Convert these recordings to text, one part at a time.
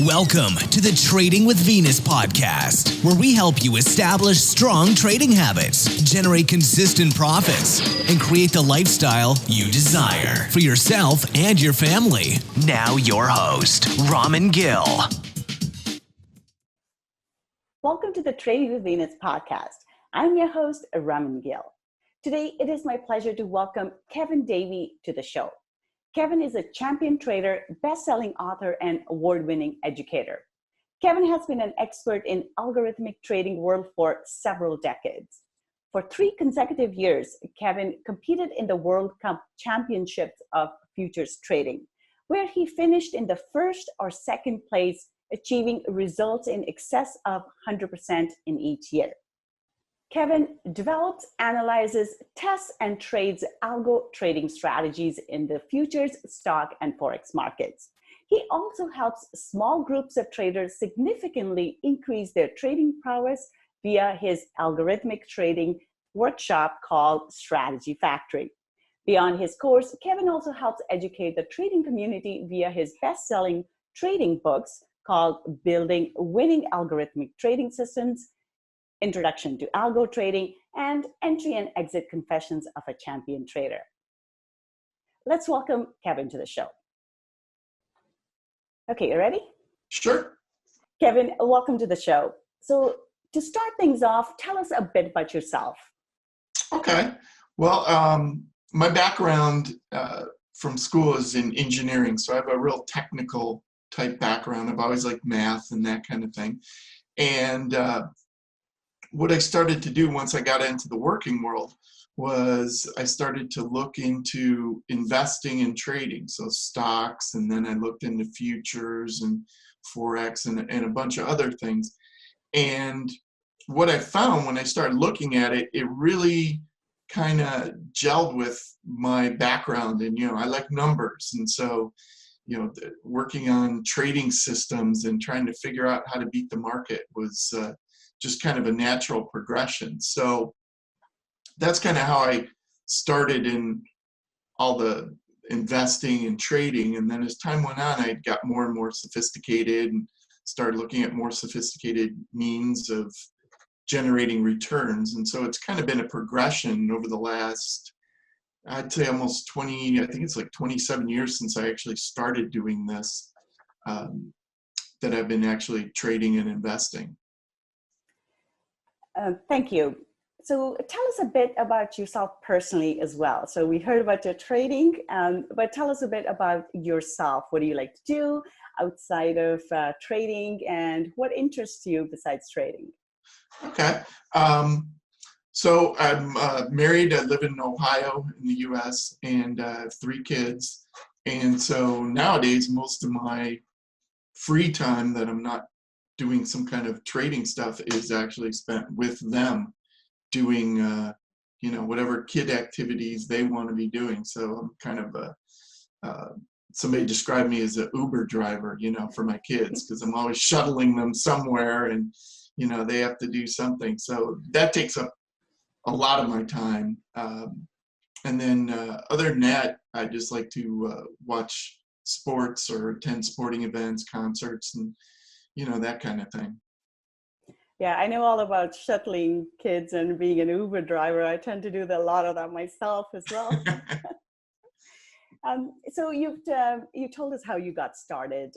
Welcome to the Trading with Venus podcast, where we help you establish strong trading habits, generate consistent profits, and create the lifestyle you desire for yourself and your family. Now your host, Raman Gill. Welcome to the Trading with Venus podcast. I'm your host, Raman Gill. Today, it is my pleasure to welcome Davey to the show. Kevin is a champion trader, best-selling author, and award-winning educator. Kevin has been an expert in algorithmic trading world for several decades. For 3 consecutive years, Kevin competed in the World Cup Championships of Futures Trading, where he finished in the first or second place, achieving results in excess of 100% in each year. Kevin develops, analyzes, tests, and trades algo trading strategies in the futures, stock, and forex markets. He also helps small groups of traders significantly increase their trading prowess via his algorithmic trading workshop called Strategy Factory. Beyond his course, Kevin also helps educate the trading community via his best-selling trading books called Building Winning Algorithmic Trading Systems, Introduction to Algo Trading, and Entry and Exit Confessions of a Champion Trader. Let's welcome Kevin to the show. Okay, you ready? Sure. Kevin, welcome to the show. So to start things off, tell us a bit about yourself. Okay. Well, my background from school is in engineering, so I have a real technical type background. I've always liked math and that kind of thing. And what I started to do once I got into the working world was I started to look into investing and trading, so stocks, and then I looked into futures and forex and a bunch of other things. And what I found when I started looking at it, it really kind of gelled with my background, and I like numbers, and so working on trading systems and trying to figure out how to beat the market was just kind of a natural progression. So that's kind of how I started in all the investing and trading. And then as time went on, I got more and more sophisticated and started looking at more sophisticated means of generating returns. And so it's kind of been a progression over the last, I'd say almost 20, I think it's like 27 years since I actually started doing this, that I've been actually trading and investing. Thank you. So tell us a bit about yourself personally as well. So we heard about your trading, but tell us a bit about yourself. What do you like to do outside of trading, and what interests you besides trading? Okay. So I'm married. I live in Ohio in the U.S. and I have 3 kids. And so nowadays, most of my free time that I'm not doing some kind of trading stuff is actually spent with them doing, whatever kid activities they want to be doing. So I'm kind of somebody described me as an Uber driver, for my kids, because I'm always shuttling them somewhere and, they have to do something. So that takes up a lot of my time. And then other than that, I just like to watch sports or attend sporting events, concerts, and that kind of thing. Yeah, I know all about shuttling kids and being an Uber driver. I tend to do a lot of that myself as well. So you told us how you got started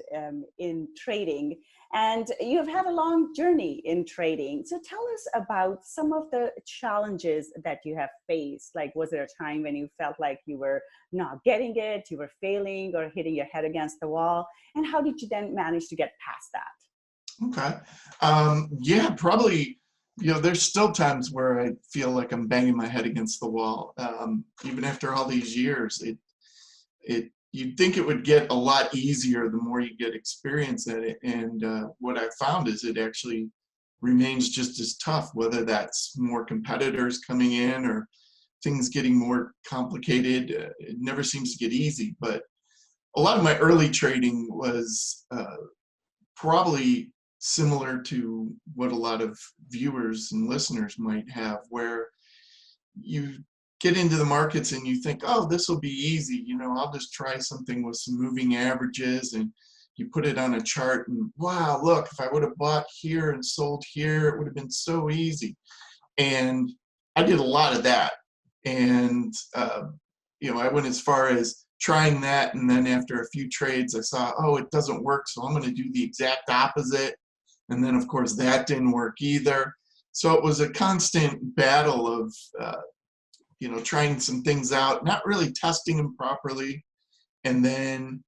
in trading, and you've had a long journey in trading. So tell us about some of the challenges that you have faced. Like, was there a time when you felt like you were not getting it, you were failing or hitting your head against the wall? And how did you then manage to get past that? Okay. Yeah, probably, there's still times where I feel like I'm banging my head against the wall. Even after all these years, you'd think it would get a lot easier the more you get experience at it. And what I found is it actually remains just as tough, whether that's more competitors coming in or things getting more complicated. It never seems to get easy. But a lot of my early trading was probably similar to what a lot of viewers and listeners might have, where you get into the markets and you think, oh, this will be easy. I'll just try something with some moving averages and, you put it on a chart and wow, look, if I would have bought here and sold here, it would have been so easy. And I did a lot of that. And, I went as far as trying that. And then after a few trades, I saw, oh, it doesn't work. So I'm going to do the exact opposite. And then, of course, that didn't work either. So it was a constant battle of, trying some things out, not really testing them properly, and then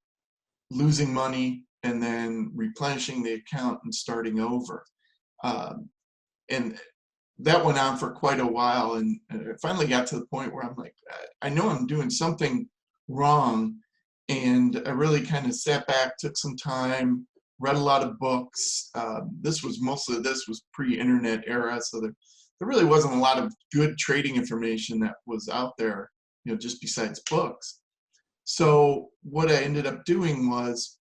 losing money, and then replenishing the account and starting over. And that went on for quite a while. And I finally got to the point where I'm like, I know I'm doing something wrong. And I really kind of sat back, took some time, read a lot of books. Most of this was pre-internet era, so there really wasn't a lot of good trading information that was out there, just besides books. So what I ended up doing was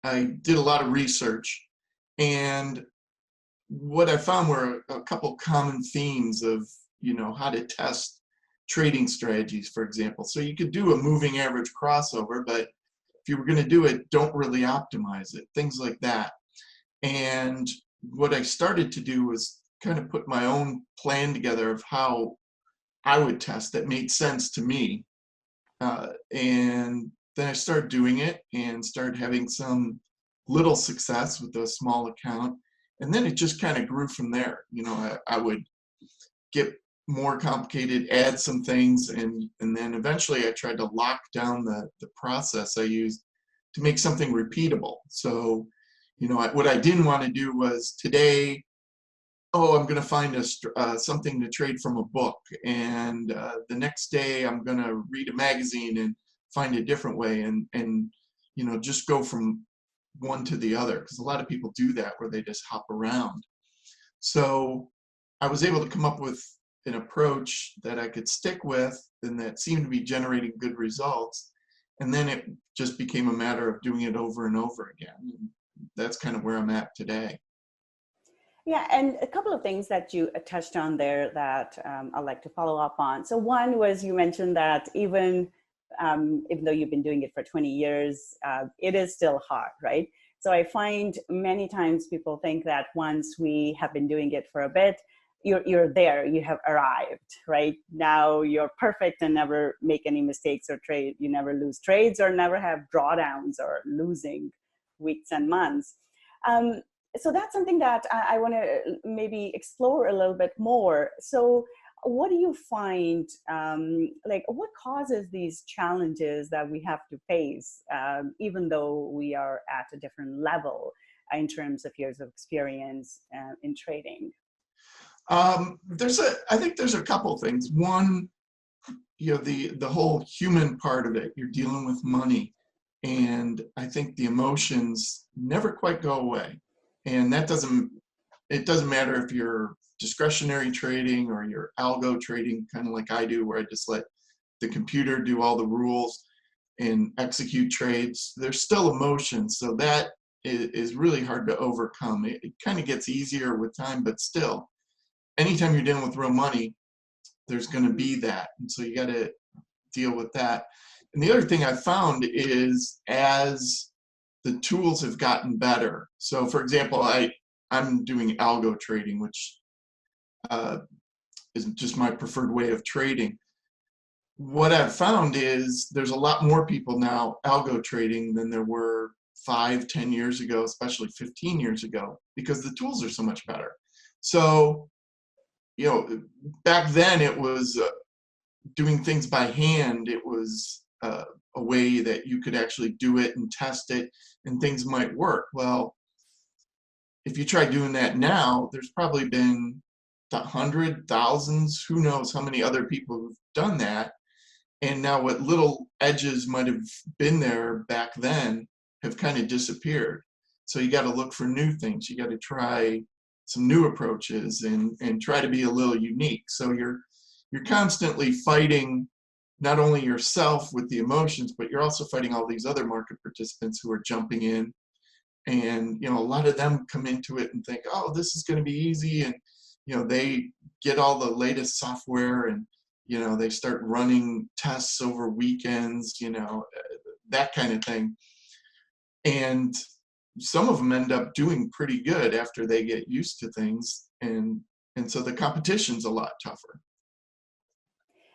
I did a lot of research, and what I found were a couple common themes of, how to test trading strategies, for example. So you could do a moving average crossover, but if you were going to do it, don't really optimize it, things like that. And what I started to do was kind of put my own plan together of how I would test that made sense to me. And then I started doing it and started having some little success with a small account. And then it just kind of grew from there. I would get more complicated, add some things, and then eventually I tried to lock down the process I used to make something repeatable. So, what I didn't want to do was today, I'm going to find something to trade from a book, and the next day I'm going to read a magazine and find a different way, and just go from one to the other, because a lot of people do that where they just hop around. So I was able to come up with an approach that I could stick with and that seemed to be generating good results. And then it just became a matter of doing it over and over again. And that's kind of where I'm at today. Yeah, and a couple of things that you touched on there that I'd like to follow up on. So one was, you mentioned that even though you've been doing it for 20 years, it is still hard, right? So I find many times people think that once we have been doing it for a bit, you're there, you have arrived, right? Now you're perfect and never make any mistakes or trade. You never lose trades or never have drawdowns or losing weeks and months. So that's something that I want to maybe explore a little bit more. So what do you find, what causes these challenges that we have to face, even though we are at a different level in terms of years of experience in trading? I think there's a couple things. One, the whole human part of it, you're dealing with money. And I think the emotions never quite go away. And it doesn't matter if you're discretionary trading or you're algo trading, kind of like I do, where I just let the computer do all the rules and execute trades. There's still emotions. So that is really hard to overcome. It kind of gets easier with time, but still, anytime you're dealing with real money, there's going to be that. And so you got to deal with that. And the other thing I found is as the tools have gotten better. So for example, I'm doing algo trading, which is just my preferred way of trading. What I've found is there's a lot more people now algo trading than there were 5-10 years ago, especially 15 years ago, because the tools are so much better. So, back then it was doing things by hand. It was a way that you could actually do it and test it and things might work. Well, if you try doing that now, there's probably been hundreds, thousands, who knows how many other people who've done that. And now what little edges might have been there back then have kind of disappeared. So you got to look for new things. You got to try some new approaches and try to be a little unique. So you're constantly fighting not only yourself with the emotions, but you're also fighting all these other market participants who are jumping in. And, a lot of them come into it and think, oh, this is going to be easy. And, they get all the latest software and, they start running tests over weekends, that kind of thing. And some of them end up doing pretty good after they get used to things. And so the competition's a lot tougher.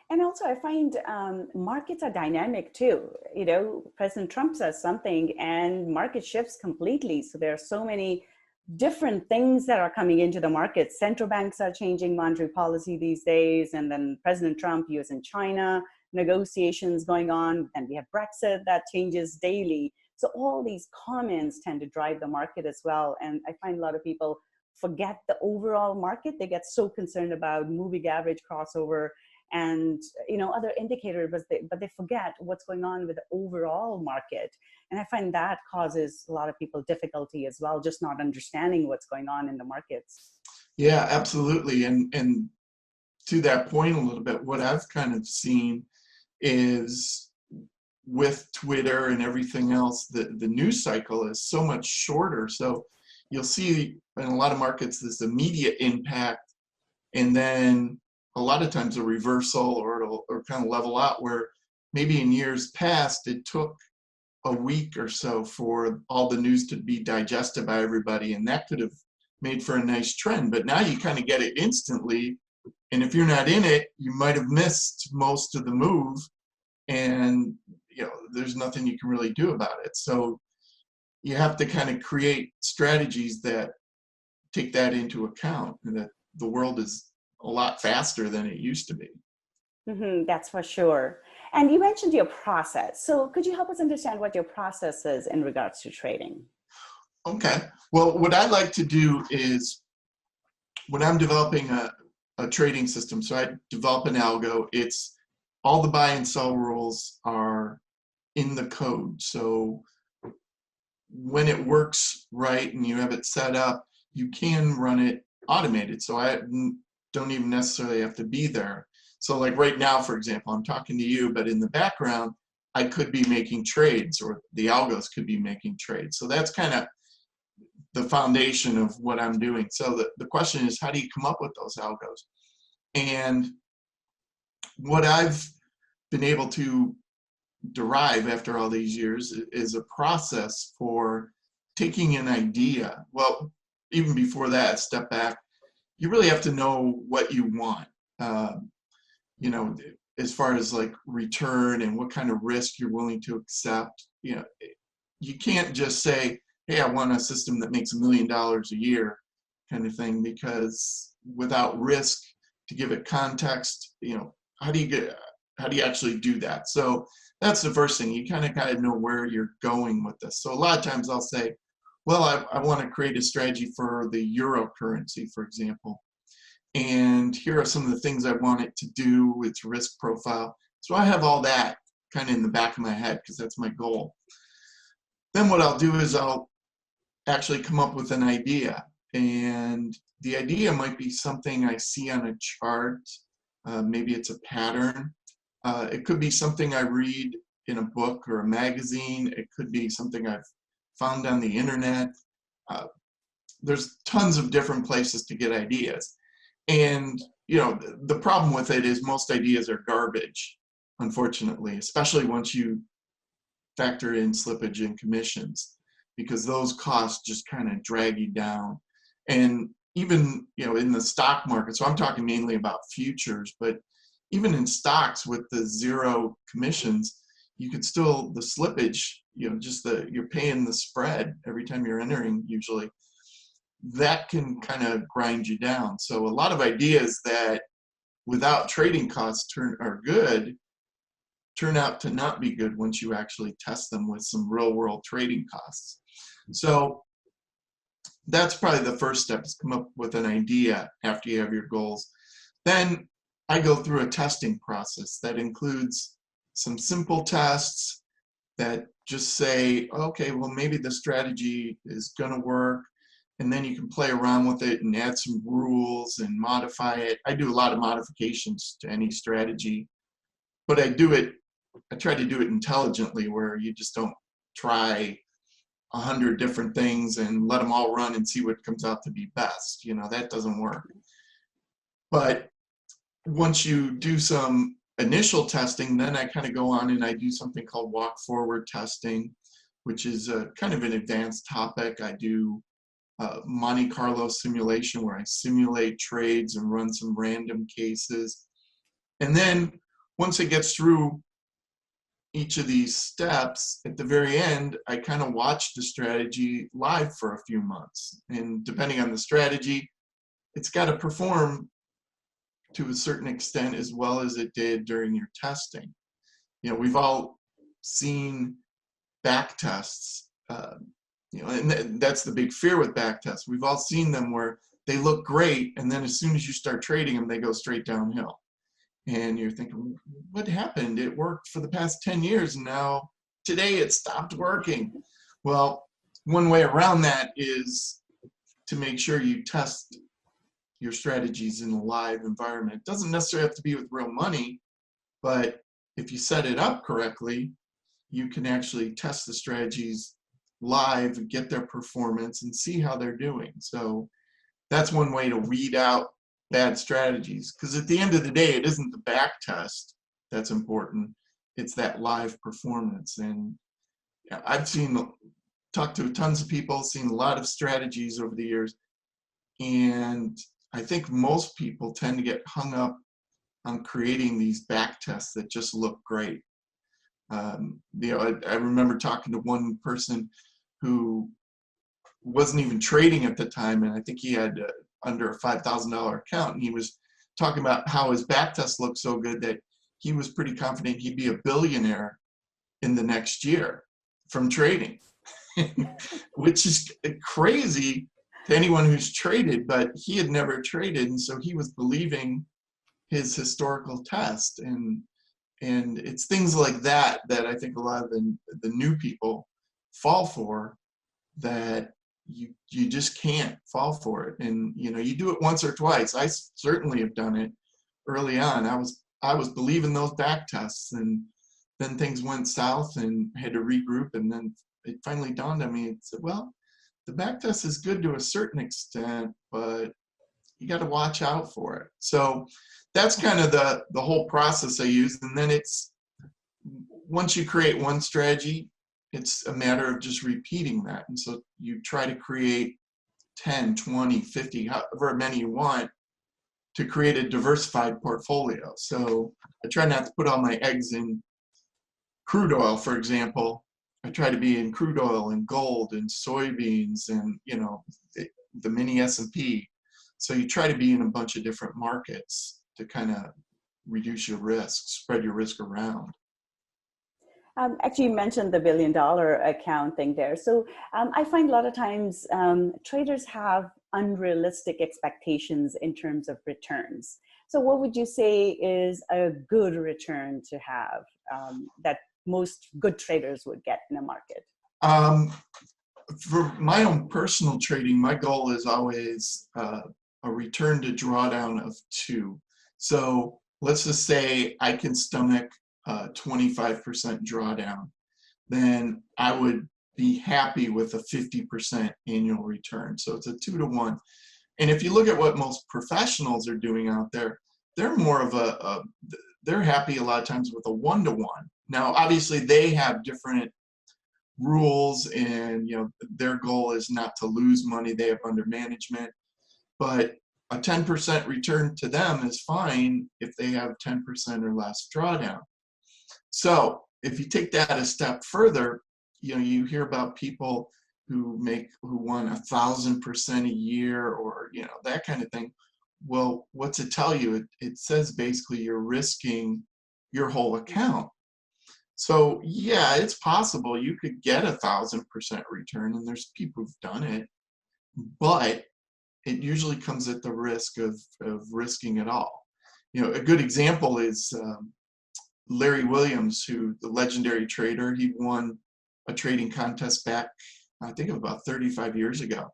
And also, I find markets are dynamic too. You know, President Trump says something and market shifts completely. So there are so many different things that are coming into the market. Central banks are changing monetary policy these days. And then President Trump, US and China, negotiations going on. And we have Brexit that changes daily. So all these comments tend to drive the market as well. And I find a lot of people forget the overall market. They get so concerned about moving average crossover and other indicators, but they forget what's going on with the overall market. And I find that causes a lot of people difficulty as well, just not understanding what's going on in the markets. Yeah, absolutely. And to that point a little bit, what I've kind of seen is with Twitter and everything else, the news cycle is so much shorter. So you'll see in a lot of markets this immediate impact, and then a lot of times a reversal, or it'll kind of level out, where maybe in years past it took a week or so for all the news to be digested by everybody, and that could have made for a nice trend. But now you kind of get it instantly, and if you're not in it, you might have missed most of the move, and there's nothing you can really do about it. So you have to kind of create strategies that take that into account, and that the world is a lot faster than it used to be. That's for sure. And you mentioned your process. So could you help us understand what your process is in regards to trading? Okay. Well, what I like to do is when I'm developing a trading system, so I develop an algo, it's all the buy and sell rules are in the code. So when it works right and you have it set up, you can run it automated. So I don't even necessarily have to be there. So like right now, for example, I'm talking to you, but in the background, I could be making trades, or the algos could be making trades. So that's kind of the foundation of what I'm doing. So the question is, how do you come up with those algos? And what I've been able to derive after all these years is a process for taking an idea. Well, even before that, step back, you really have to know what you want, as far as like return and what kind of risk you're willing to accept. You can't just say, hey, I want a system that makes $1 million a year kind of thing, because without risk, to give it context, how do you actually do that? So that's the first thing. You kind of got to know where you're going with this. So a lot of times I'll say, well, I want to create a strategy for the euro currency, for example. And here are some of the things I want it to do, its risk profile. So I have all that kind of in the back of my head, because that's my goal. Then what I'll do is I'll actually come up with an idea. And the idea might be something I see on a chart. Maybe it's a pattern. It could be something I read in a book or a magazine. It could be something I've found on the internet. There's tons of different places to get ideas. And, the problem with it is most ideas are garbage, unfortunately, especially once you factor in slippage and commissions, because those costs just kind of drag you down. And even, in the stock market, so I'm talking mainly about futures, but even in stocks with the zero commissions, you could still, the slippage, you're paying the spread every time you're entering usually, that can kind of grind you down. So a lot of ideas that without trading costs are good, turn out to not be good once you actually test them with some real world trading costs. So that's probably the first step, is come up with an idea after you have your goals. Then I go through a testing process that includes some simple tests that just say, okay, well, maybe the strategy is going to work. And then you can play around with it and add some rules and modify it. I do a lot of modifications to any strategy, but I try to do it intelligently, where you just don't try 100 different things and let them all run and see what comes out to be best. That doesn't work. But once you do some initial testing, then I kind of go on and I do something called walk forward testing, which is kind of an advanced topic. I do Monte Carlo simulation, where I simulate trades and run some random cases. And then once it gets through each of these steps, at the very end, I kind of watch the strategy live for a few months. And depending on the strategy, it's got to perform to a certain extent as well as it did during your testing. You know, we've all seen back tests, you know, and that's the big fear with back tests. We've all seen them where they look great, and then as soon as you start trading them, they go straight downhill. And you're thinking, what happened? It worked for the past 10 years, and now today it stopped working. Well, one way around that is to make sure you test your strategies in a live environment. It doesn't necessarily have to be with real money, but if you set it up correctly, you can actually test the strategies live and get their performance and see how they're doing. So that's one way to weed out bad strategies, because at the end of the day, it isn't the back test that's important, it's that live performance. And I've talked to tons of people, seen a lot of strategies over the years, and I think most people tend to get hung up on creating these back tests that just look great. You know, I remember talking to one person who wasn't even trading at the time, and I think he had under a $5,000 account, and he was talking about how his back test looked so good that he was pretty confident he'd be a billionaire in the next year from trading, which is crazy to anyone who's traded, but he had never traded, and so he was believing his historical test. And it's things like that that I think a lot of the new people fall for, that you just can't fall for it. And you know, you do it once or twice. I certainly have done it early on. I was believing those back tests, and then things went south and had to regroup, and then it finally dawned on me and said, well, the back test is good to a certain extent, but you got to watch out for it. So that's kind of the whole process I use. And then it's, once you create one strategy, it's a matter of just repeating that. And so you try to create 10, 20, 50, however many you want, to create a diversified portfolio. So I try not to put all my eggs in crude oil, for example. I try to be in crude oil and gold and soybeans and, you know, the mini S&P. So you try to be in a bunch of different markets to kind of reduce your risk, spread your risk around. Actually, you mentioned the $1 billion account thing there. So I find a lot of times traders have unrealistic expectations in terms of returns. So what would you say is a good return to have that most good traders would get in a market? For my own personal trading, my goal is always a return to drawdown of 2. So let's just say I can stomach 25% drawdown, then I would be happy with a 50% annual return. So it's a 2 to 1. And if you look at what most professionals are doing out there, they're more of they're happy a lot of times with a 1 to 1. Now, obviously they have different rules, and you know, their goal is not to lose money they have under management, but a 10% return to them is fine if they have 10% or less drawdown. So if you take that a step further, you know, you hear about people who won 1,000% a year, or you know, that kind of thing. Well, what's it tell you? It says basically you're risking your whole account. So yeah, it's possible you could get 1,000% return, and there's people who've done it, but it usually comes at the risk of risking it all. You know, a good example is Larry Williams, who the legendary trader. He won a trading contest back, I think, about 35 years ago,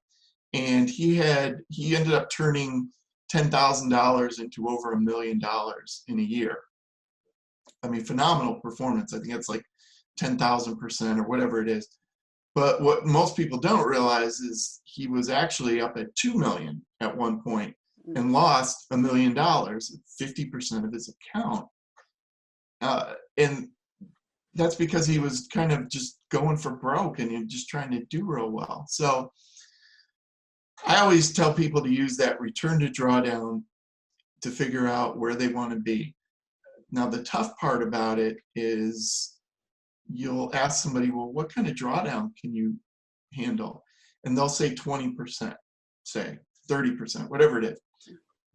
and he ended up turning $10,000 into over $1 million in a year. I mean, phenomenal performance. I think it's like 10,000% or whatever it is. But what most people don't realize is he was actually up at 2 million at one point and lost $1 million, 50% of his account. And that's because he was kind of just going for broke and he was just trying to do real well. So I always tell people to use that return to drawdown to figure out where they want to be. Now, the tough part about it is you'll ask somebody, well, what kind of drawdown can you handle? And they'll say 20%, say 30%, whatever it is.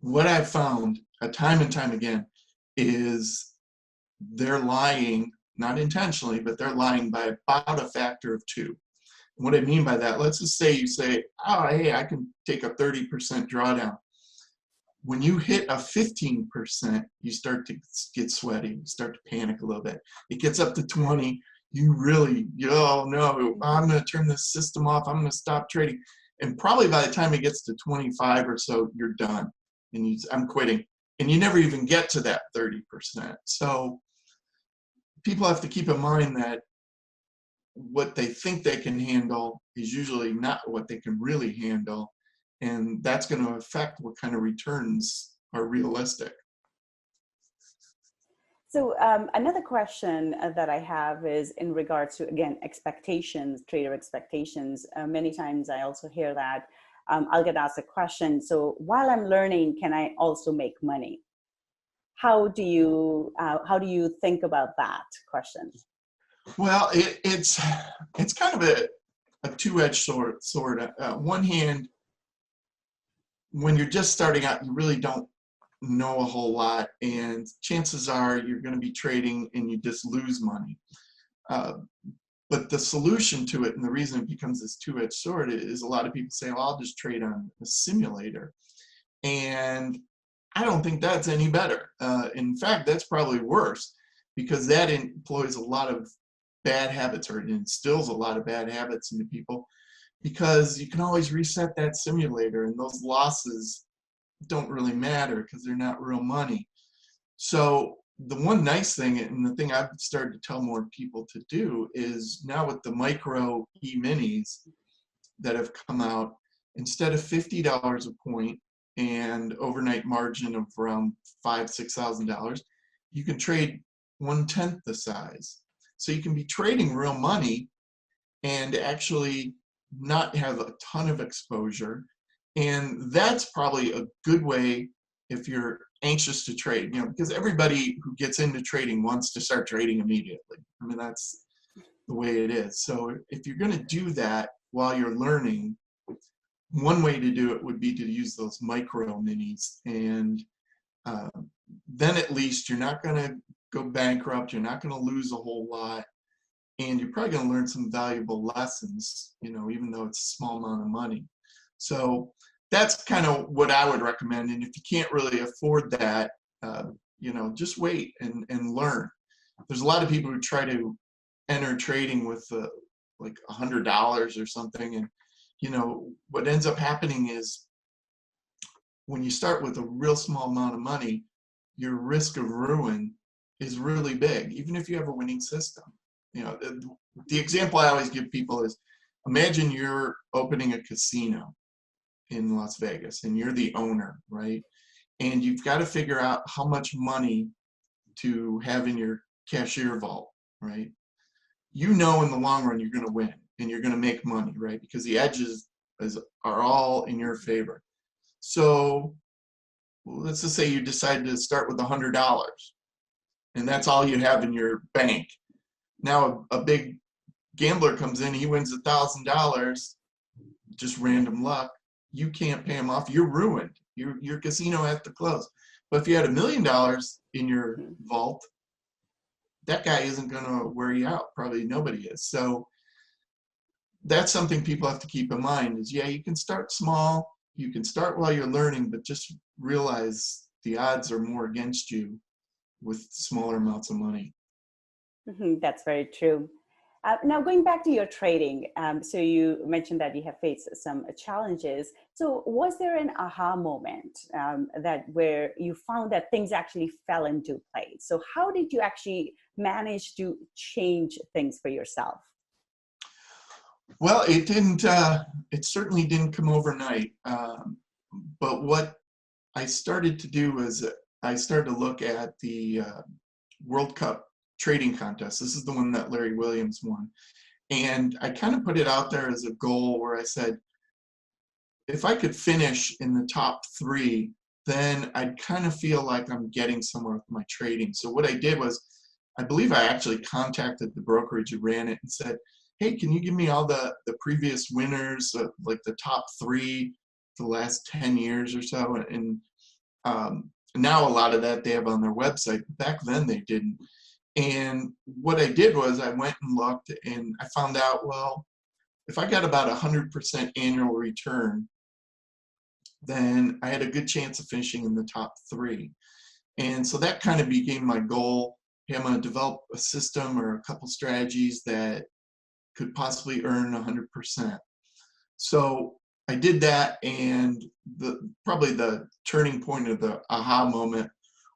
What I've found time and time again is they're lying, not intentionally, but they're lying by about a factor of 2. And what I mean by that, let's just say you say, oh, hey, I can take a 30% drawdown. When you hit a 15%, you start to get sweaty, you start to panic a little bit. It gets up to 20, oh no, I'm going to turn this system off, I'm going to stop trading. And probably by the time it gets to 25 or so, you're done. And I'm quitting. And you never even get to that 30%. So people have to keep in mind that what they think they can handle is usually not what they can really handle. And that's going to affect what kind of returns are realistic. So another question that I have is in regards to, again, expectations, trader expectations. Many times I also hear that I'll get asked a question. So while I'm learning, can I also make money? How do you think about that question? Well, it's kind of a two-edged sword. One hand, when you're just starting out, you really don't know a whole lot, and chances are you're going to be trading and you just lose money. But the solution to it, and the reason it becomes this two-edged sword, is a lot of people say, well, I'll just trade on a simulator. And I don't think that's any better. In fact, that's probably worse, because that employs a lot of bad habits, or it instills a lot of bad habits into people, because you can always reset that simulator and those losses don't really matter because they're not real money. So the one nice thing, and the thing I've started to tell more people to do, is now with the micro e-minis that have come out, instead of $50 a point and overnight margin of around $5,000-$6,000, you can trade 1/10 the size. So you can be trading real money and actually not have a ton of exposure. And that's probably a good way if you're anxious to trade, because everybody who gets into trading wants to start trading immediately. I mean, that's the way it is. So if you're going to do that while you're learning, one way to do it would be to use those micro minis. And then at least you're not going to go bankrupt. You're not going to lose a whole lot. And you're probably going to learn some valuable lessons, even though it's a small amount of money. So that's kind of what I would recommend. And if you can't really afford that, just wait and learn. There's a lot of people who try to enter trading with like $100 or something. And, what ends up happening is when you start with a real small amount of money, your risk of ruin is really big, even if you have a winning system. The example I always give people is, imagine you're opening a casino in Las Vegas and you're the owner, right? And you've got to figure out how much money to have in your cashier vault, right? In the long run you're going to win and you're going to make money, right? Because the edges are all in your favor. So let's just say you decide to start with $100 and that's all you have in your bank. Now a big gambler comes in, he wins $1,000, just random luck. You can't pay him off. You're ruined. Your casino has to close. But if you had $1 million in your vault, that guy isn't going to wear you out. Probably nobody is. So that's something people have to keep in mind is, you can start small. You can start while you're learning, but just realize the odds are more against you with smaller amounts of money. That's very true. Now, going back to your trading, so you mentioned that you have faced some challenges. So was there an aha moment where you found that things actually fell into place? So how did you actually manage to change things for yourself? Well, it certainly didn't come overnight. But what I started to do was I started to look at the World Cup trading contest. This is the one that Larry Williams won. And I kind of put it out there as a goal where I said, if I could finish in the top 3, then I'd kind of feel like I'm getting somewhere with my trading. So what I did was, I believe I actually contacted the brokerage who ran it and said, hey, can you give me all the previous winners, like the top 3 for the last 10 years or so? And now a lot of that they have on their website. Back then they didn't. And what I did was I went and looked, and I found out, well, if I got about 100% annual return, then I had a good chance of finishing in the top 3. And so that kind of became my goal. Hey, I'm going to develop a system or a couple strategies that could possibly earn 100%. So I did that, and probably the turning point of the aha moment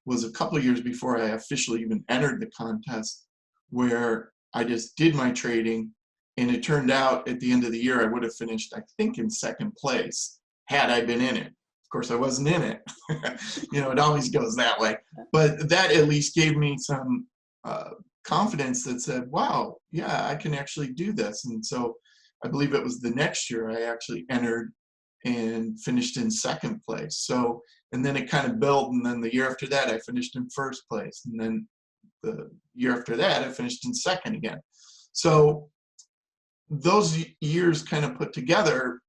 was a couple of years before I officially even entered the contest, where I just did my trading, and it turned out at the end of the year I would have finished, I think, in 2nd place had I been in it. Of course, I wasn't in it. It always goes that way. But that at least gave me some confidence that said, wow, yeah, I can actually do this. And so I believe it was the next year I actually entered and finished in 2nd place. So, and then it kind of built, and then the year after that I finished in 1st place, and then the year after that I finished in 2nd again. So those years kind of put together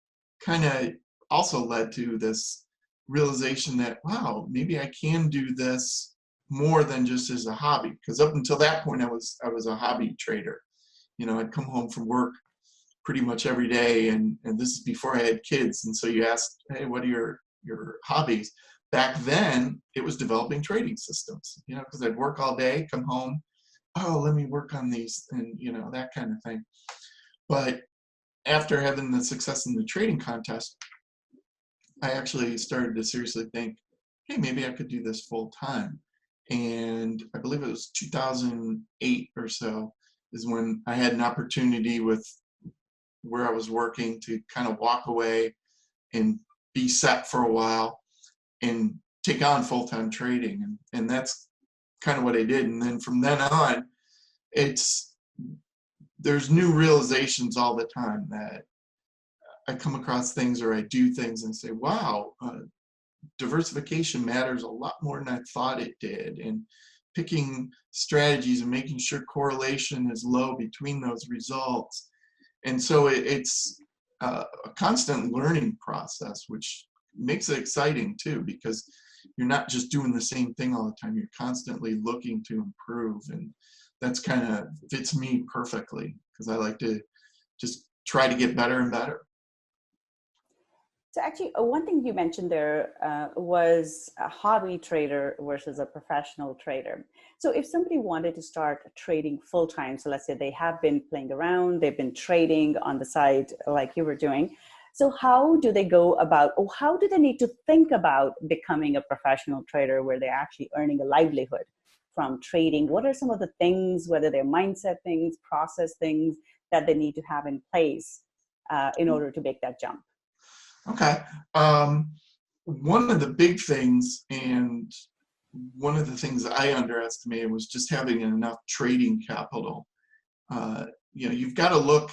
kind of also led to this realization that, wow, maybe I can do this more than just as a hobby. Because up until that point, I was a hobby trader. I'd come home from work pretty much every day, and this is before I had kids. And so you asked, hey, what are your hobbies? Back then, it was developing trading systems, because I'd work all day, come home, oh, let me work on these, and that kind of thing. But after having the success in the trading contest, I actually started to seriously think, hey, maybe I could do this full time. And I believe it was 2008 or so is when I had an opportunity with where I was working to kind of walk away and be set for a while and take on full-time trading. And that's kind of what I did. And then from then on, there's new realizations all the time that I come across things or I do things and say, wow, diversification matters a lot more than I thought it did. And picking strategies and making sure correlation is low between those results. And so it's a constant learning process, which makes it exciting too, because you're not just doing the same thing all the time. You're constantly looking to improve. And that's kind of fits me perfectly, because I like to just try to get better and better. So actually, one thing you mentioned there was a hobby trader versus a professional trader. So if somebody wanted to start trading full-time, so let's say they have been playing around, they've been trading on the side like you were doing. So how do they go about, or how do they need to think about becoming a professional trader where they're actually earning a livelihood from trading? What are some of the things, whether they're mindset things, process things that they need to have in place in order to make that jump? Okay. One of the big things, and one of the things I underestimated, was just having enough trading capital. You've got to look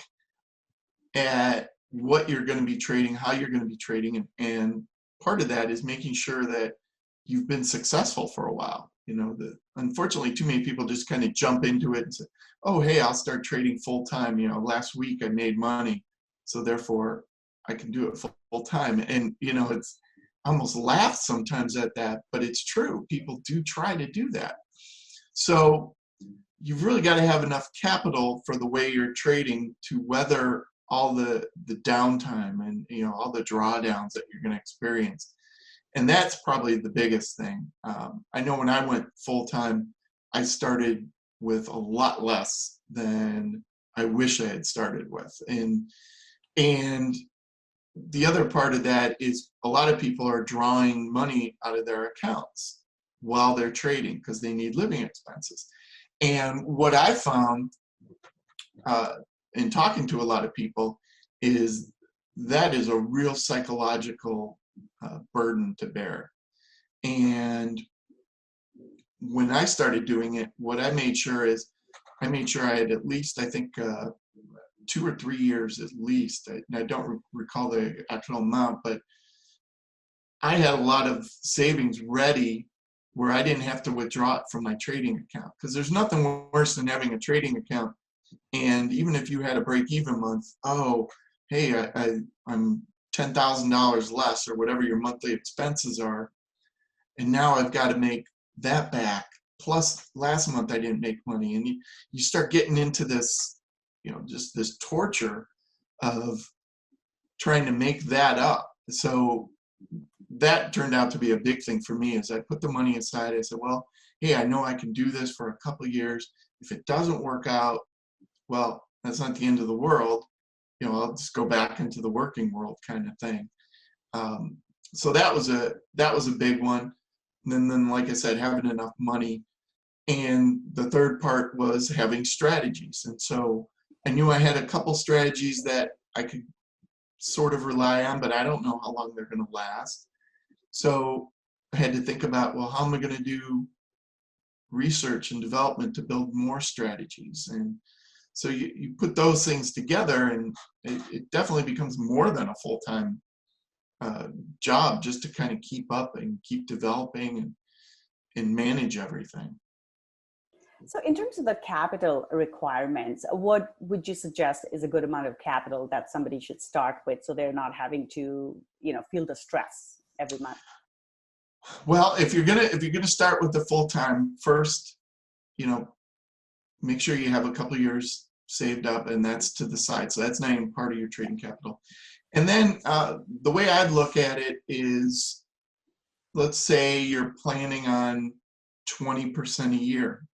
at what you're going to be trading, how you're going to be trading, and part of that is making sure that you've been successful for a while. Unfortunately, too many people just kind of jump into it and say, oh, hey, I'll start trading full time. Last week I made money, so therefore I can do it full time. And, it's almost laugh sometimes at that, but it's true. People do try to do that. So you've really got to have enough capital for the way you're trading to weather all the downtime and, all the drawdowns that you're going to experience. And that's probably the biggest thing. I know when I went full time, I started with a lot less than I wish I had started with. And the other part of that is a lot of people are drawing money out of their accounts while they're trading because they need living expenses. And what I found in talking to a lot of people is that is a real psychological burden to bear. And when I started doing it, what I made sure is I made sure I had at least, I think, 2 or 3 years at least. I don't recall the actual amount, but I had a lot of savings ready where I didn't have to withdraw it from my trading account. Because there's nothing worse than having a trading account. And even if you had a break-even month, oh, hey, I'm $10,000 less or whatever your monthly expenses are. And now I've got to make that back. Plus last month I didn't make money. And you start getting into this, just this torture of trying to make that up. So that turned out to be a big thing for me. As I put the money aside, I said, well, hey, I know I can do this for a couple of years. If it doesn't work out, well, that's not the end of the world. I'll just go back into the working world kind of thing. So that was a big one. And then, like I said, having enough money. And the third part was having strategies. And so I knew I had a couple strategies that I could sort of rely on, but I don't know how long they're going to last. So I had to think about, well, how am I going to do research and development to build more strategies? And so you put those things together, and it definitely becomes more than a full-time job just to kind of keep up and keep developing and manage everything. So in terms of the capital requirements, what would you suggest is a good amount of capital that somebody should start with so they're not having to, feel the stress every month? Well, if you're gonna start with the full-time first, make sure you have a couple of years saved up, and that's to the side. So that's not even part of your trading capital. And then the way I'd look at it is, let's say you're planning on 20% a year,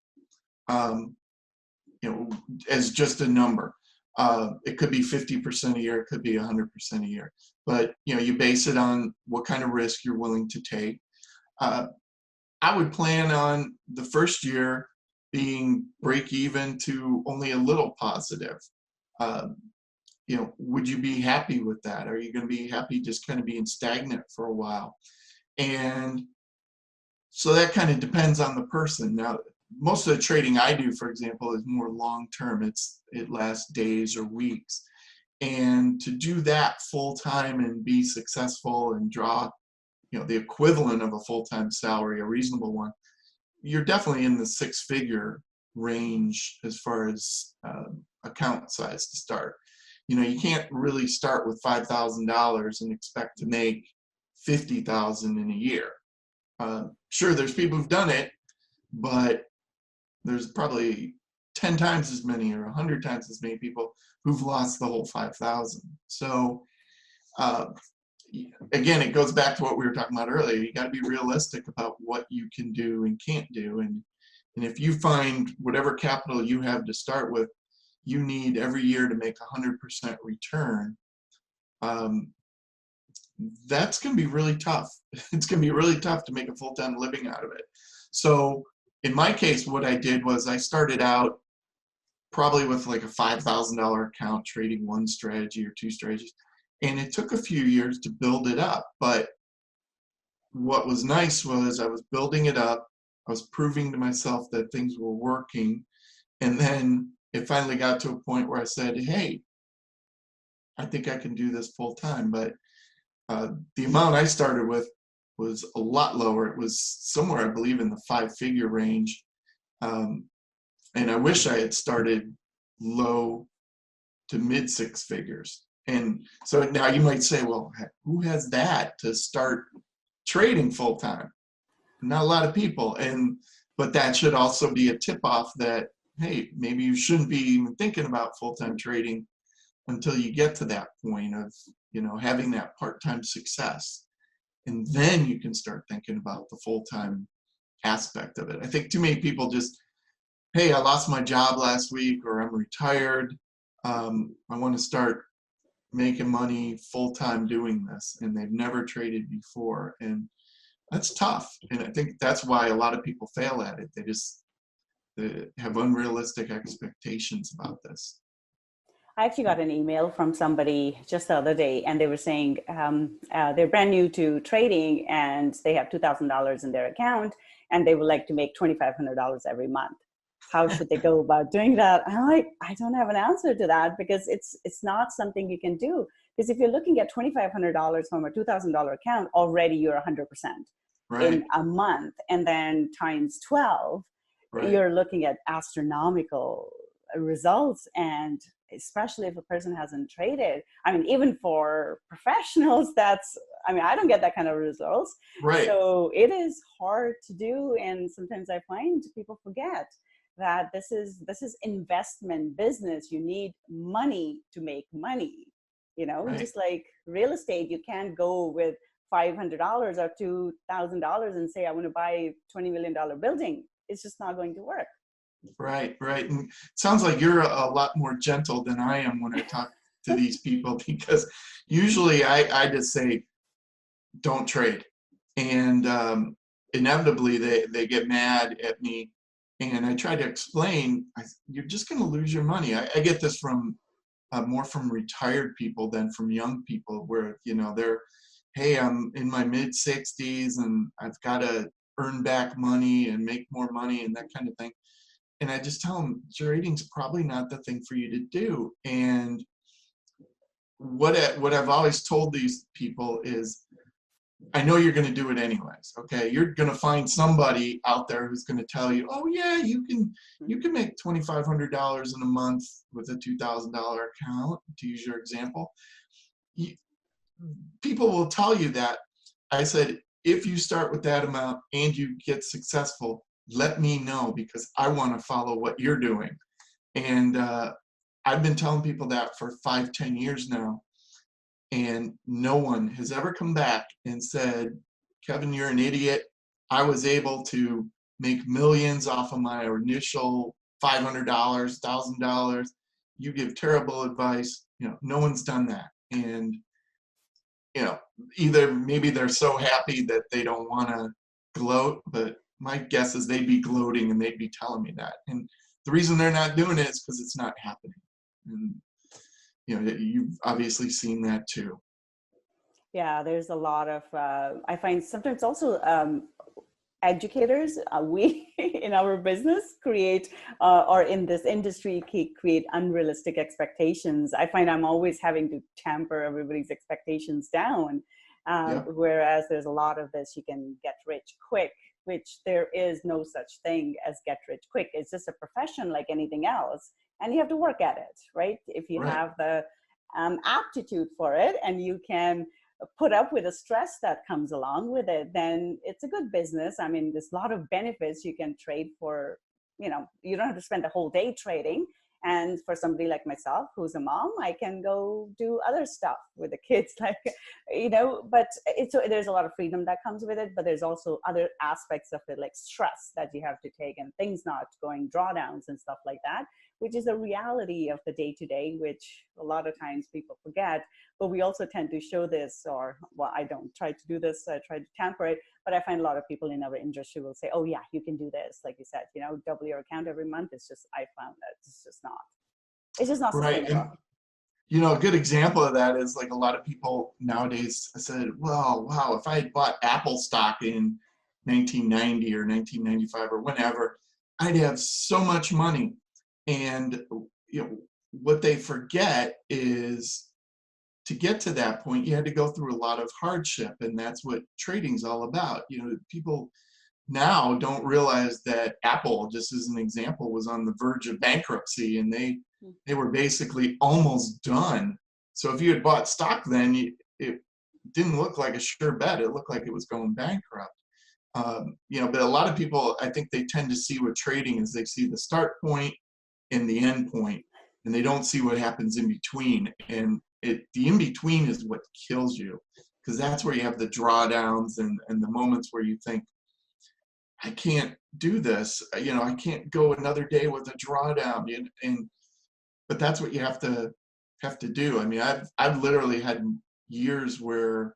as just a number. It could be 50% a year, it could be 100% a year. But you base it on what kind of risk you're willing to take. I would plan on the first year being break even to only a little positive. Would you be happy with that? Are you going to be happy just kind of being stagnant for a while? And so that kind of depends on the person. Now, most of the trading I do, for example, is more long-term. It lasts days or weeks. And to do that full-time and be successful and draw, the equivalent of a full-time salary, a reasonable one, you're definitely in the six-figure range as far as account size to start. You can't really start with $5,000 and expect to make $50,000 in a year. Sure, there's people who've done it, but there's probably 10 times as many or 100 times as many people who've lost the whole 5,000. So again, it goes back to what we were talking about earlier. You got to be realistic about what you can do and can't do. And if you find whatever capital you have to start with, you need every year to make 100% return, that's going to be really tough. It's going to be really tough to make a full-time living out of it. So in my case, what I did was I started out probably with like a $5,000 account, trading one strategy or two strategies. And it took a few years to build it up. But what was nice was I was building it up. I was proving to myself that things were working. And then it finally got to a point where I said, hey, I think I can do this full time. But the amount I started with was a lot lower. It was somewhere, I believe, in the 5-figure range. And I wish I had started low to mid 6 figures. And so now you might say, well, who has that to start trading full time? Not a lot of people. But that should also be a tip off that, hey, maybe you shouldn't be even thinking about full-time trading until you get to that point of, having that part-time success. And then you can start thinking about the full-time aspect of it. I think too many people just, hey, I lost my job last week, or I'm retired. I want to start making money full-time doing this, and they've never traded before. And that's tough. And I think that's why a lot of people fail at it. They have unrealistic expectations about this. I actually got an email from somebody just the other day, and they were saying they're brand new to trading and they have $2,000 in their account and they would like to make $2,500 every month. how should they go about doing that? I'm like, I don't have an answer to that, because it's not something you can do. Because if you're looking at $2,500 from a $2,000 account, already you're 100% in Right. a month, and then times 12, Right. you're looking at astronomical results. And especially if a person hasn't traded, I mean, even for professionals, I don't get that kind of results. Right. So it is hard to do, and sometimes I find people forget that this is investment business. You need money to make money. Right. Just like real estate, you can't go with $500 or $2,000 and say, I want to buy a $20 million building. It's just not going to work. Right. Right. And it sounds like you're a lot more gentle than I am when I talk to these people, because usually I just say, don't trade. And inevitably they get mad at me. And I try to explain, you're just going to lose your money. I get this from more from retired people than from young people, where, they're, hey, I'm in my mid 60s and I've got to earn back money and make more money and that kind of thing. And I just tell them, trading's probably not the thing for you to do. And what I've always told these people is, I know you're going to do it anyways. Okay, you're going to find somebody out there who's going to tell you, oh yeah, you can make $2,500 in a month with a $2,000 account, to use your example. People will tell you that. I said, if you start with that amount and you get successful, let me know, because I want to follow what you're doing. And I've been telling people that for 5-10 years now. And no one has ever come back and said, Kevin, you're an idiot. I was able to make millions off of my initial $500, $1,000. You give terrible advice. No one's done that. And, either maybe they're so happy that they don't want to gloat, but my guess is they'd be gloating and they'd be telling me that. And the reason they're not doing it is because it's not happening. And you've obviously seen that too. Yeah, there's a lot of, I find sometimes also educators, we in our business create, or in this industry, create unrealistic expectations. I find I'm always having to temper everybody's expectations down. Yeah. Whereas there's a lot of this, you can get rich quick, which there is no such thing as get rich quick. It's just a profession like anything else. And you have to work at it, right? If you Right. have the aptitude for it, and you can put up with the stress that comes along with it, then it's a good business. I mean, there's a lot of benefits. You can trade for, you don't have to spend the whole day trading. And for somebody like myself, who's a mom, I can go do other stuff with the kids, like, but there's a lot of freedom that comes with it, but there's also other aspects of it, like stress that you have to take, and things not going drawdowns and stuff like that, which is a reality of the day-to-day, which a lot of times people forget. But we also tend to show this, or, well, I don't try to do this, I try to temper it, but I find a lot of people in our industry will say, oh yeah, you can do this. Like you said, double your account every month. I found that it's just not Right. sustainable. And, a good example of that is, like, a lot of people nowadays said, well, wow, if I had bought Apple stock in 1990 or 1995 or whenever, I'd have so much money. And, what they forget is, to get to that point, you had to go through a lot of hardship, and that's what trading's all about. People now don't realize that Apple, just as an example, was on the verge of bankruptcy, and they were basically almost done. So if you had bought stock then, it didn't look like a sure bet. It looked like it was going bankrupt. But a lot of people, I think they tend to see what trading is. They see the start point and the end point, and they don't see what happens in between. And the in between is what kills you, because that's where you have the drawdowns and the moments where you think, I can't do this. I can't go another day with a drawdown. But that's what you have to do. I mean, I've literally had years where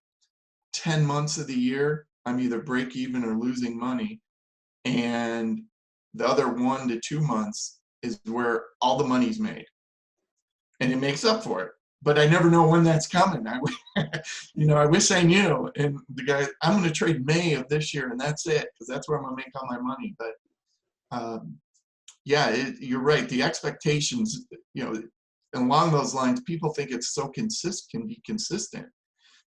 10 months of the year I'm either break even or losing money, and the other 1 to 2 months is where all the money's made, and it makes up for it. But I never know when that's coming. I wish I knew. And the guy, I'm going to trade May of this year, and that's it, because that's where I'm going to make all my money. But Yeah, you're right. The expectations, along those lines, people think it's so can be consistent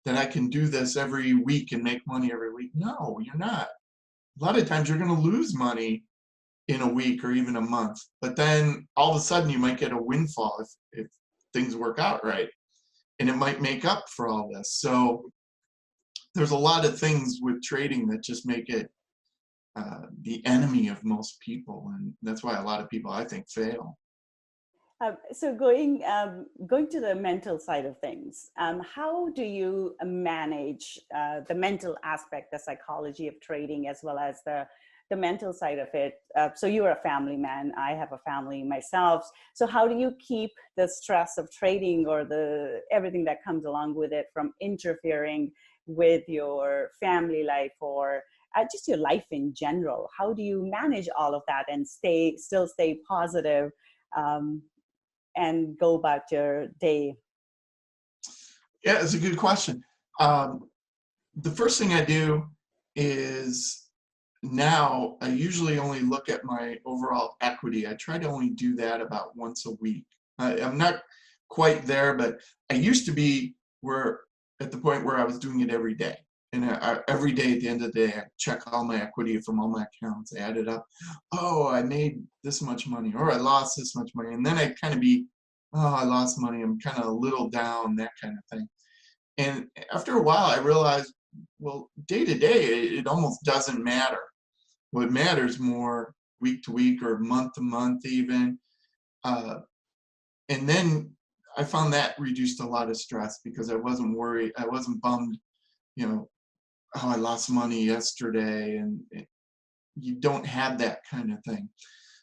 that I can do this every week and make money every week. No, you're not. A lot of times you're going to lose money in a week or even a month, but then all of a sudden you might get a windfall if things work out right, and it might make up for all this. So there's a lot of things with trading that just make it the enemy of most people, and that's why a lot of people, I think, fail. So going to the mental side of things, how do you manage the mental aspect, the psychology of trading, as well as the mental side of it? So you're a family man. I have a family myself. So how do you keep the stress of trading or everything that comes along with it from interfering with your family life or just your life in general? How do you manage all of that and still stay positive? And go about your day? Yeah, it's a good question. The first thing I do is now I usually only look at my overall equity. I try to only do that about once a week. I'm not quite there, but I used to be at the point where I was doing it every day. And every day at the end of the day, I check all my equity from all my accounts. I add it up. Oh, I made this much money, or I lost this much money. And then I kind of I lost money. I'm kind of a little down, that kind of thing. And after a while, I realized, well, day to day, it almost doesn't matter. What matters more week to week or month to month even. And then I found that reduced a lot of stress because I wasn't worried. I wasn't bummed, oh, I lost money yesterday, and you don't have that kind of thing.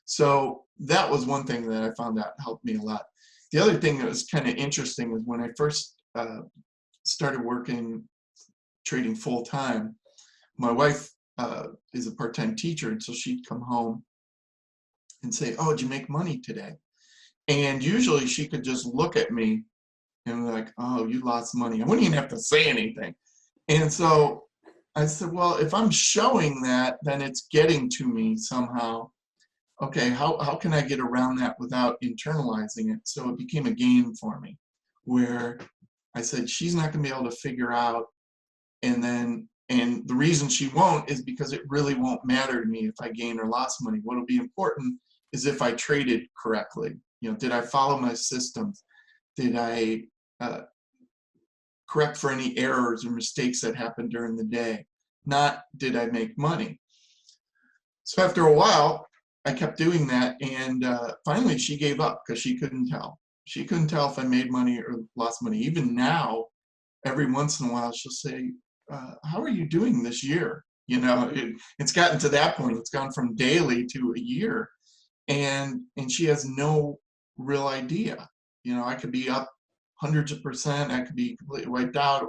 So that was one thing that I found out helped me a lot. The other thing that was kind of interesting was when I first started trading full time, my wife is a part-time teacher, and so she'd come home and say, oh, did you make money today? And usually she could just look at me and be like, oh, you lost money. I wouldn't even have to say anything. And so I said, well, if I'm showing that, then it's getting to me somehow. Okay, how can I get around that without internalizing it? So it became a game for me, where I said, she's not going to be able to figure out, and the reason she won't is because it really won't matter to me if I gain or lost money. What'll be important is if I traded correctly. Did I follow my systems? Did I correct for any errors or mistakes that happened during the day? Not did I make money? So after a while, I kept doing that, and finally she gave up because she couldn't tell. She couldn't tell if I made money or lost money. Even now, every once in a while, she'll say, how are you doing this year? It's gotten to that point. It's gone from daily to a year, and she has no real idea. I could be up hundreds of percent. I could be completely wiped out.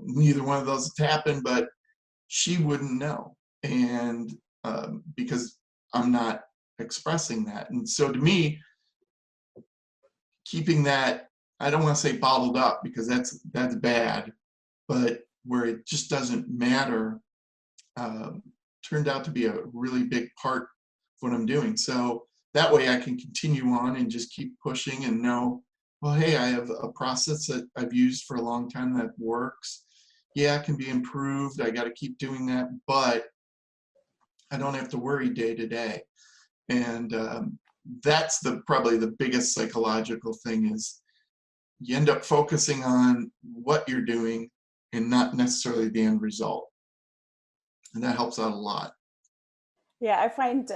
Neither one of those has happened, but she wouldn't know. And because I'm not expressing that. And so to me, keeping that, I don't want to say bottled up because that's bad, but where it just doesn't matter, turned out to be a really big part of what I'm doing. So that way I can continue on and just keep pushing and know, well, hey, I have a process that I've used for a long time that works. Yeah, it can be improved. I got to keep doing that, but I don't have to worry day to day. And that's probably the biggest psychological thing is you end up focusing on what you're doing and not necessarily the end result. And that helps out a lot. Yeah, I find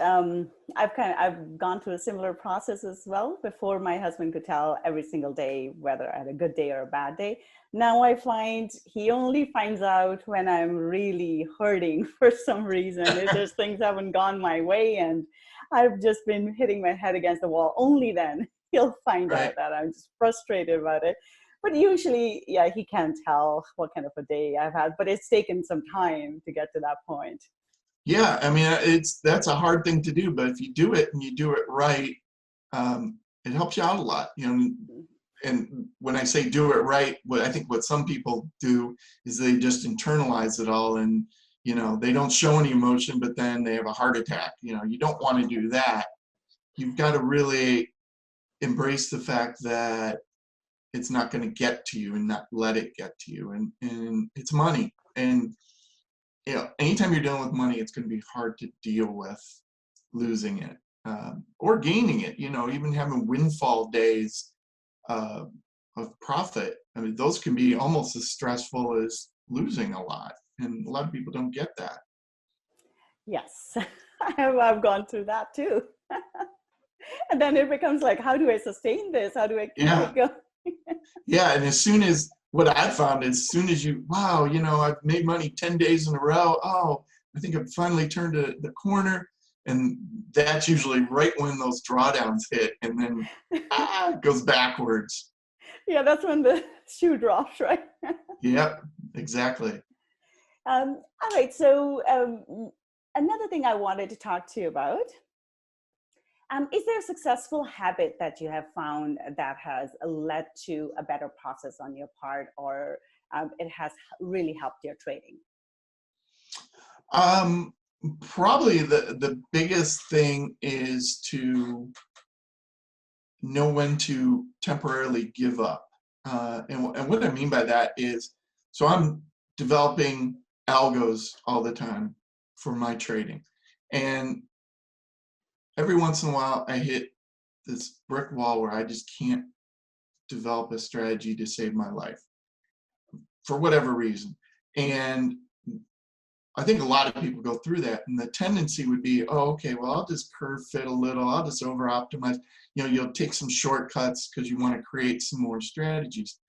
I've gone through a similar process as well. Before, my husband could tell every single day whether I had a good day or a bad day. Now I find he only finds out when I'm really hurting for some reason. If there's things haven't gone my way and I've just been hitting my head against the wall, only then he'll find out that I'm just frustrated about it. But usually, yeah, he can't tell what kind of a day I've had, but it's taken some time to get to that point. Yeah, I mean, that's a hard thing to do, but if you do it and you do it right, it helps you out a lot. And when I say do it right, I think what some people do is they just internalize it all, and they don't show any emotion, but then they have a heart attack. You don't want to do that. you've got to really embrace the fact that it's not going to get to you and not let it get to you. And it's money. And, anytime you're dealing with money, it's going to be hard to deal with losing it or gaining it, even having windfall days of profit. I mean, those can be almost as stressful as losing a lot. And a lot of people don't get that. Yes, I've gone through that too. And then it becomes like, how do I sustain this? How do I keep it going? Yeah, and what I found, as soon as I've made money 10 days in a row. Oh, I think I've finally turned the corner. And that's usually right when those drawdowns hit, and then it goes backwards. Yeah, that's when the shoe drops, right? Yep, exactly. All right, so another thing I wanted to talk to you about, is there a successful habit that you have found that has led to a better process on your part, or it has really helped your trading? Probably the biggest thing is to know when to temporarily give up. And what I mean by that is, so I'm developing algos all the time for my trading. And every once in a while, I hit this brick wall where I just can't develop a strategy to save my life for whatever reason. And I think a lot of people go through that, and the tendency would be, oh, okay, well, I'll just curve fit a little, I'll just over optimize. You'll take some shortcuts because you want to create some more strategies.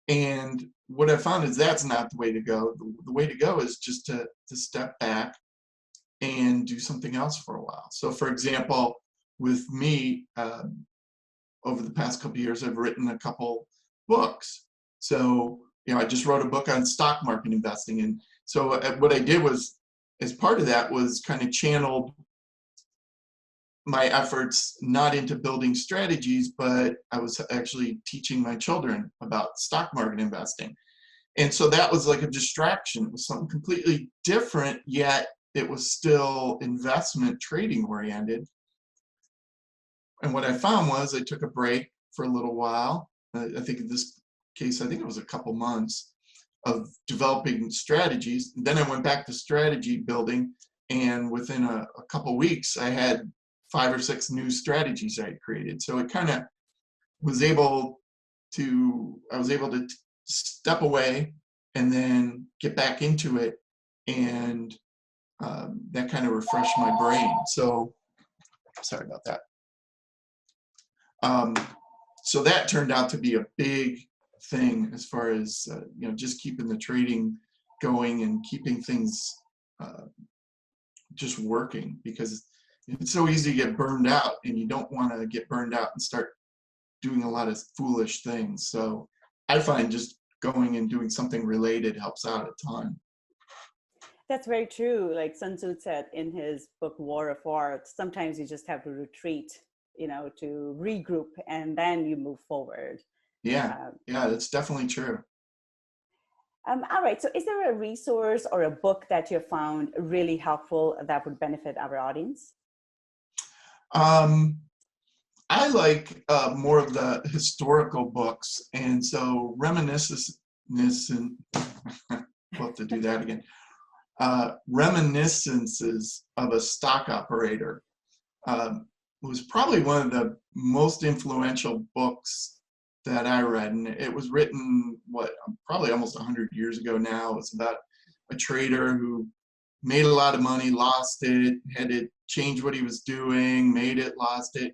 And what I found is that's not the way to go. The way to go is just to step back and do something else for a while. So, for example, with me, over the past couple of years, I've written a couple books. So, I just wrote a book on stock market investing. And so what I did was, as part of that, was kind of channeled my efforts not into building strategies, but I was actually teaching my children about stock market investing. And so that was like a distraction. It was something completely different, yet it was still investment trading oriented. And what I found was I took a break for a little while. I think in this case, I think it was a couple months of developing strategies. And then I went back to strategy building, and within a couple weeks, I had 5 or 6 new strategies I had created. So it kind of was able to, step away and then get back into it. And that kind of refreshed my brain. So, sorry about that. So that turned out to be a big thing as far as, just keeping the trading going and keeping things just working, because it's so easy to get burned out, and you don't want to get burned out and start doing a lot of foolish things. So I find just going and doing something related helps out a ton. That's very true. Like Sun Tzu said in his book, War of Art, sometimes you just have to retreat, to regroup, and then you move forward. Yeah, that's definitely true. All right. So is there a resource or a book that you found really helpful that would benefit our audience? I like more of the historical books, and so Reminiscences, we'll have to do that again. Reminiscences of a Stock Operator was probably one of the most influential books that I read, and it was written, probably almost 100 years ago now. It's about a trader who made a lot of money, lost it, had to change what he was doing, made it, lost it.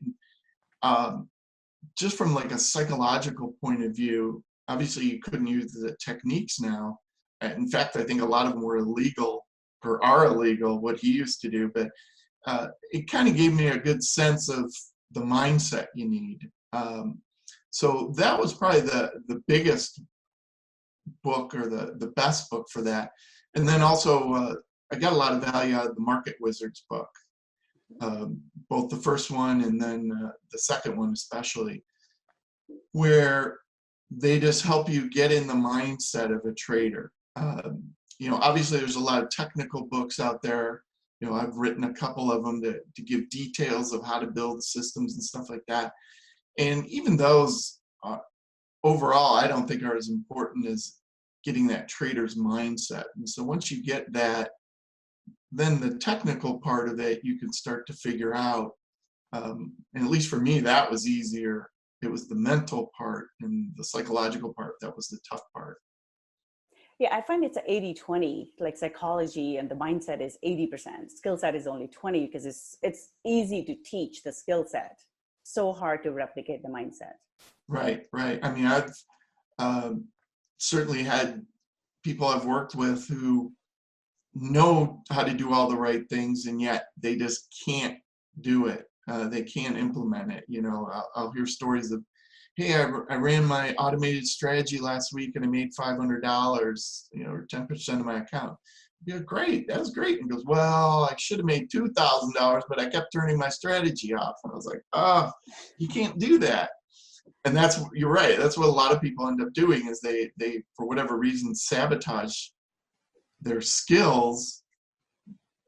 Just from like a psychological point of view, obviously you couldn't use the techniques now. In fact, I think a lot of them were illegal or are illegal, what he used to do, but it kind of gave me a good sense of the mindset you need. So that was probably the biggest book, or the best book for that. And then also I got a lot of value out of the Market Wizards book, both the first one and then the second one especially, where they just help you get in the mindset of a trader. Obviously there's a lot of technical books out there I've written a couple of them to give details of how to build systems and stuff like that. And even those, overall, I don't think are as important as getting that trader's mindset. And so once you get that, then the technical part of it, you can start to figure out. And at least for me, that was easier. It was the mental part and the psychological part that was the tough part. Yeah, I find it's a 80-20, like psychology and the mindset is 80%. Skill set is only 20 because it's easy to teach the skill set. So hard to replicate the mindset. Right, right. I mean, I've certainly had people I've worked with who know how to do all the right things, and yet they just can't do it. They can't implement it. I'll hear stories of, hey, I ran my automated strategy last week and I made $500, or 10% of my account. Yeah, great. That was great. And he goes, well, I should have made $2,000, but I kept turning my strategy off. And I was like, oh, you can't do that. And you're right. That's what a lot of people end up doing is they for whatever reason, sabotage their skills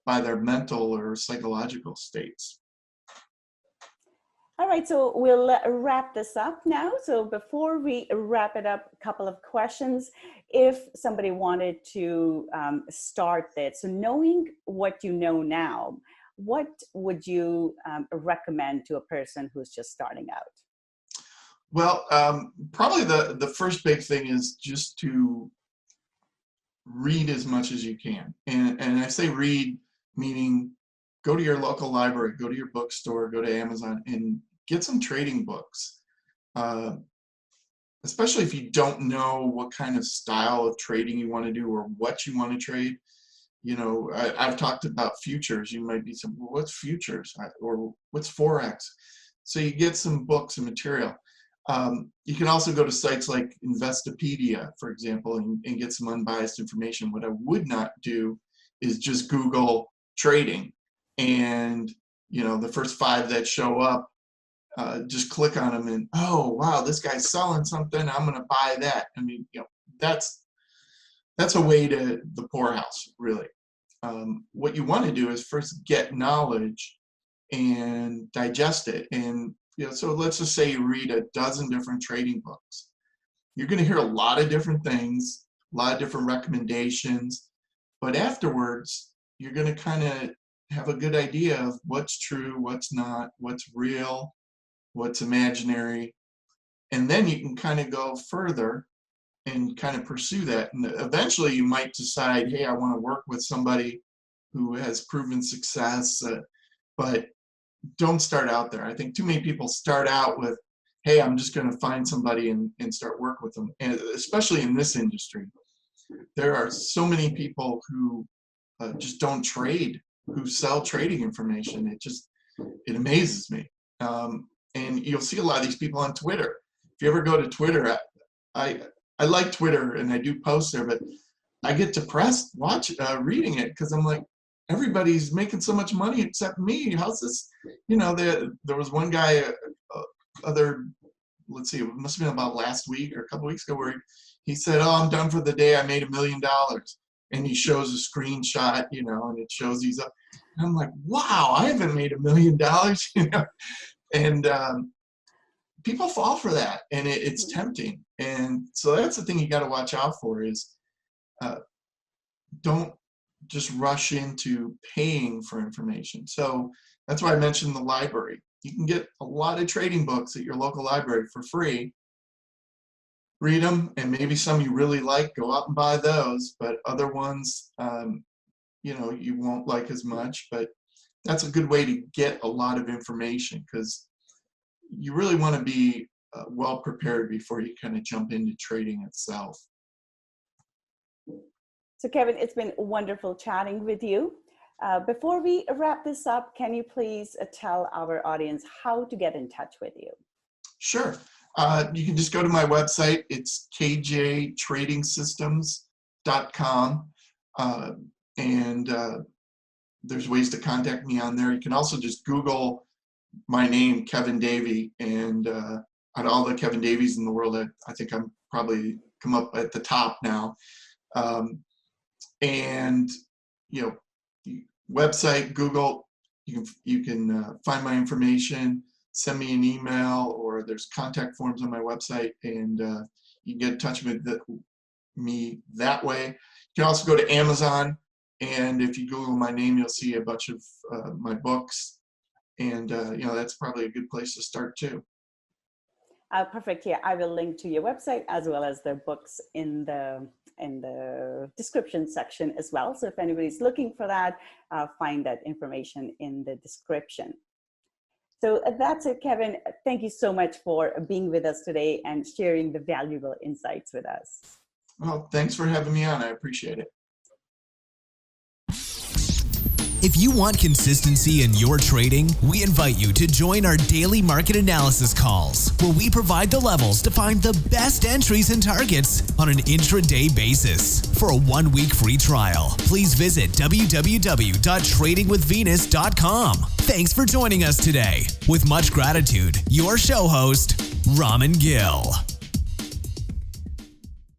by their mental or psychological states. All right, so we'll wrap this up now. So before we wrap it up, a couple of questions. If somebody wanted to start this, so knowing what you know now, what would you recommend to a person who's just starting out? Well, probably the first big thing is just to read as much as you can. And I say read, meaning go to your local library, go to your bookstore, go to Amazon, and get some trading books. Especially if you don't know what kind of style of trading you want to do or what you want to trade. I've talked about futures. You might be saying, well, what's futures? Or what's forex? So you get some books and material. You can also go to sites like Investopedia, for example, and get some unbiased information. What I would not do is just Google trading and, the first 5 that show up, just click on them and, oh, wow, this guy's selling something. I'm going to buy that. I mean, that's a way to the poorhouse, really. What you want to do is first get knowledge and digest it. And so let's just say you read a dozen different trading books. You're going to hear a lot of different things, a lot of different recommendations, but afterwards, you're going to kind of have a good idea of what's true, what's not, what's real, what's imaginary, and then you can kind of go further and kind of pursue that. And eventually you might decide, hey, I want to work with somebody who has proven success, but don't start out there. I think too many people start out with, hey, I'm just going to find somebody and start work with them. And especially in this industry, there are so many people who just don't trade, who sell trading information. It amazes me. And you'll see a lot of these people on Twitter. If you ever go to Twitter, I like Twitter and I do post there, but I get depressed reading it because I'm like, everybody's making so much money except me. How's this? There was one guy, let's see, it must have been about last week or a couple weeks ago, where he said, oh, I'm done for the day. I made $1 million. And he shows a screenshot, and it shows he's up. And I'm like, wow, I haven't made $1 million, And people fall for that, and it's tempting. And so that's the thing you got to watch out for is don't just rush into paying for information. So that's why I mentioned the library. You can get a lot of trading books at your local library for free. Read them, and maybe some you really like, go out and buy those. But other ones, you won't like as much. But that's a good way to get a lot of information because you really want to be well prepared before you kind of jump into trading itself. So Kevin, it's been wonderful chatting with you. Before we wrap this up, can you please tell our audience how to get in touch with you? Sure. You can just go to my website. It's kjtradingsystems.com. And there's ways to contact me on there. You can also just Google my name, Kevin Davey, and on all the Kevin Davies in the world, I think I'm probably come up at the top now. And website, Google. You can find my information, send me an email, or there's contact forms on my website, and you can get in touch with me that way. You can also go to Amazon, and if you Google my name, you'll see a bunch of my books, and that's probably a good place to start too. Perfect. Yeah, I will link to your website as well as the books in the description section as well. So if anybody's looking for that, find that information in the description. So that's it, Kevin. Thank you so much for being with us today and sharing the valuable insights with us. Well, thanks for having me on. I appreciate it. If you want consistency in your trading, we invite you to join our daily market analysis calls, where we provide the levels to find the best entries and targets on an intraday basis. For a 1-week free trial, please visit www.tradingwithvenus.com. Thanks for joining us today. With much gratitude, your show host, Raman Gill.